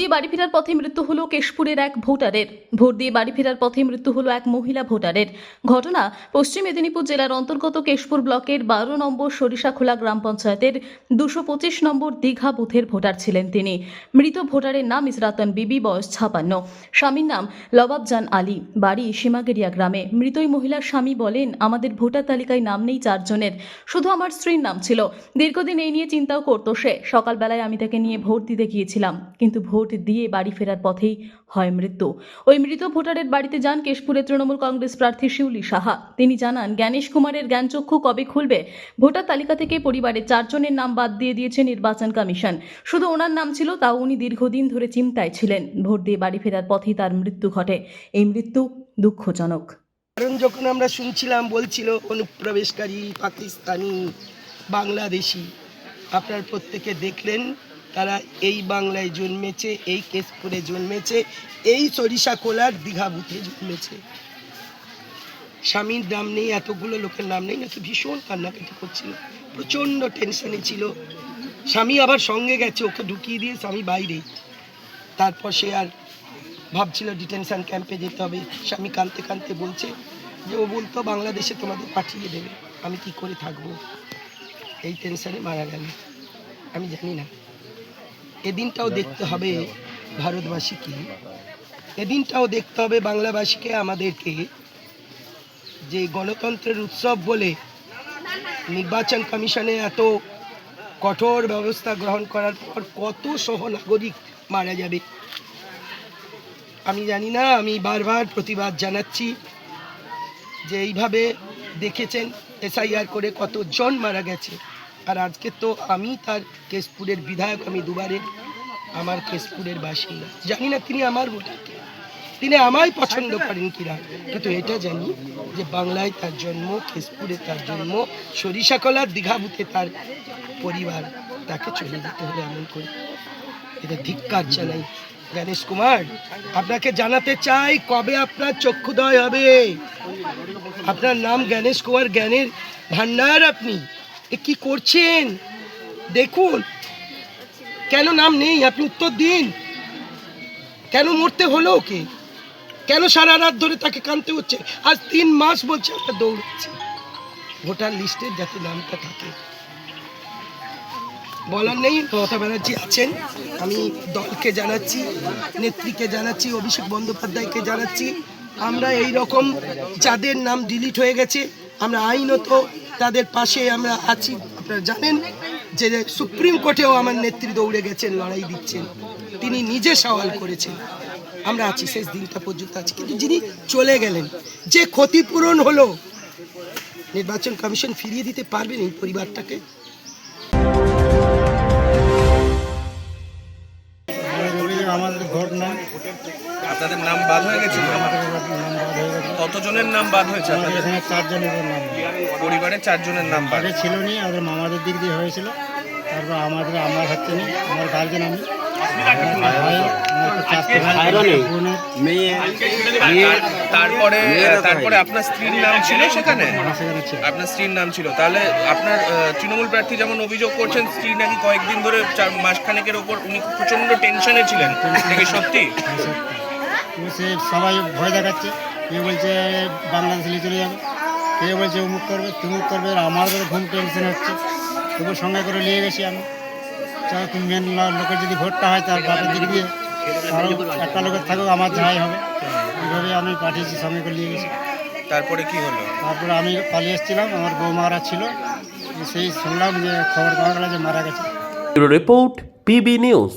দিয়ে বাড়ি ফেরার পথে মৃত্যু হলো কেশপুরের এক ভোটারের। ভোট দিয়ে বাড়ি ফেরার পথে মৃত্যু হলো এক মহিলা ভোটারের। ঘটনা পশ্চিম মেদিনীপুর জেলার অন্তর্গত কেশপুর ব্লকের 12 নম্বর সরিষাখোলা গ্রাম পঞ্চায়েতের 225 নম্বর দীঘা বুথের ভোটার ছিলেন তিনি। মৃত ভোটারের নাম ইসরাতন বিবি, বয়স 56। স্বামীর নাম লবাবজান আলী, বাড়ি সীমাগেরিয়া গ্রামে। মৃত ওই মহিলার স্বামী বলেন, আমাদের ভোটার তালিকায় নাম নেই 4 জনের, শুধু আমার স্ত্রীর নাম ছিল। দীর্ঘদিন এই নিয়ে চিন্তাও করতো সে। সকালবেলায় আমি তাকে নিয়ে ভোট দিতে গিয়েছিলাম, কিন্তু ভোট দিয়ে বাড়ি ফেরার পথেই হয় মৃত্যু। ওই মৃত ভোটারের বাড়িতে যান কেশপুরের তৃণমূল কংগ্রেস প্রার্থী শিউলি সাহা। তিনি জানান, জ্ঞানেশ কুমারের জ্ঞানচক্ষু কবে খুলবে? ভোটার তালিকা থেকে পরিবারের 4 জনের নাম বাদ দিয়ে দিয়েছে নির্বাচন কমিশন। শুধু ওনার নাম ছিল, তাও উনি দীর্ঘদিন ধরে চিন্তায় ছিলেন। ভোট দিয়ে বাড়ি ফেরার পথেই তার মৃত্যু ঘটে। এই মৃত্যু দুঃখজনক। কারণ যখন আমরা শুনছিলাম বলছিল অনুপ্রবেশকারী পাকিস্তানি, বাংলাদেশি, আপনার প্রত্যেকে দেখলেন তারা এই বাংলায় জন্মেছে, এই কেশপুরে জন্মেছে, এই সরিষাখোলার দীঘা বুথে জন্মেছে। স্বামীর নাম নেই, এতগুলো লোকের নাম নেই, নাকি ভীষণ কান্নাকাটি করছিল, প্রচণ্ড টেনশনে ছিল। স্বামী আবার সঙ্গে গেছে, ওকে ঢুকিয়ে দিয়ে স্বামী বাইরে। তারপর সে আর ভাবছিল ডিটেনশন ক্যাম্পে যেতে হবে। স্বামী কাঁদতে কাঁদতে বলছে যে ও বলতো বাংলাদেশে তোমাদের পাঠিয়ে দেবে, আমি কি করে থাকবো, এই টেনশনে মারা গেল। আমি জানি না, এদিনটাও দেখতে হবে ভারতবাসীকে, এদিনটাও দেখতে হবে বাংলাবাসীকে, আমাদেরকে, যে গণতন্ত্রের উৎসব বলে নির্বাচন কমিশনে এত কঠোর ব্যবস্থা গ্রহণ করার পর কত সহনাগরিক মারা যাবে। আমি জানি না, আমি বারবার প্রতিবাদ জানাচ্ছি যে এইভাবে দেখেছেন এসআইআর করে কতজন মারা গেছে। আর আজকে তো আমি তার কেশপুরের বিধায়ক, আমি দুবারে আমার কেশপুরের বাসিন্দা। জানি না তিনি আমার ভোটার, তিনি আমায় পছন্দ করেন কিনা, কিন্তু এটা জানি যে বাংলায় তার জন্ম, কেশপুরে তার জন্ম, সরিষাখোলার দীঘা বুথে তার পরিবার, তাকে চলে যেতে হলে এমন করে, এটা ধিক্কার জানাই। জ্ঞানেশ কুমার, আপনাকে জানাতে চাই কবে আপনার চক্ষুদয় হবে। আপনার নাম জ্ঞানেশ কুমার, জ্ঞানের ভান্ডার, আপনি এ কি করছেন দেখুন। কেন নাম নেই আপনি উত্তর দিন। কেন মরতে হলো ওকে? কেন সারা রাত ধরে তাকে কাঁদতে হচ্ছে? আজ 3 মাস বলছে আমরা দৌড়াচ্ছি ভোটার লিস্টে যাতে নামটা থাকে। বলার নেই, মমতা ব্যানার্জি আছেন, আমি দলকে জানাচ্ছি, নেত্রীকে জানাচ্ছি, অভিষেক বন্দ্যোপাধ্যায়কে জানাচ্ছি, আমরা এই রকম যাদের নাম ডিলিট হয়ে গেছে আমরা আইনত তাদের পাশে আমরা আছি। আপনারা জানেন যে সুপ্রিম কোর্টেও আমার নেত্রী দৌড়ে গেছেন, লড়াই দিচ্ছেন, তিনি নিজে সওয়াল করেছেন, আমরা আছি, শেষ দিনটা পর্যন্ত আছি। কিন্তু যিনি চলে গেলেন, যে ক্ষতিপূরণ হলো, নির্বাচন কমিশন ফিরিয়ে দিতে পারবেন এই পরিবারটাকে? আমাদের ভোট নাই, আপনাদের নাম বাদ হয়ে গেছে? আমাদের নাম বাদ হয়ে গেছে। কতজনের নাম বাদ হয়েছে? আমাদের আপনাদের এখানে 4 জনের নাম পরিবারে 4 জনের নাম বাদ। আগে ছিল নি, আমাদের মামাদের দিক দিয়ে হয়েছিল, তারপর আমার হচ্ছে নি, আমার গার্জেন আমি, তারপরে আপনার স্ত্রীর নাম ছিল সেখানে? সেখানে ছিল। আপনার স্ত্রীর নাম ছিল। তাহলে আপনার তৃণমূল প্রার্থী যেমন অভিযোগ করছেন, স্ত্রী নাকি কয়েকদিন ধরে 4 মাসখানেকের ওপর উনি প্রচন্ড টেনশনে ছিলেন, এটা কি সত্যি? সে সবাই ভয় দেখাচ্ছে, কেউ বলছে বাংলাদেশে নিয়ে চলে যাবে, কেউ বলছে অমুক করবে তুমুক করবে। আমার ঘুম টেনশন হচ্ছে, তবু সঙ্গে করে নিয়ে গেছি আমি। চলো তুমি মেন লোকের যদি ভোটটা হয় তার বাপের দিক দিয়ে আরও একটা লোকের থাকুক, আমার যাই হবে, এইভাবে আমি পাঠিয়েছি, সঙ্গে করে নিয়ে গেছি। তারপরে কি হলো? তারপরে আমি পালিয়ে এসেছিলাম, আমার বৌমারা ছিল, সেই শুনলাম যে খবর পাওয়া গেল যে মারা গেছে। Report PB news.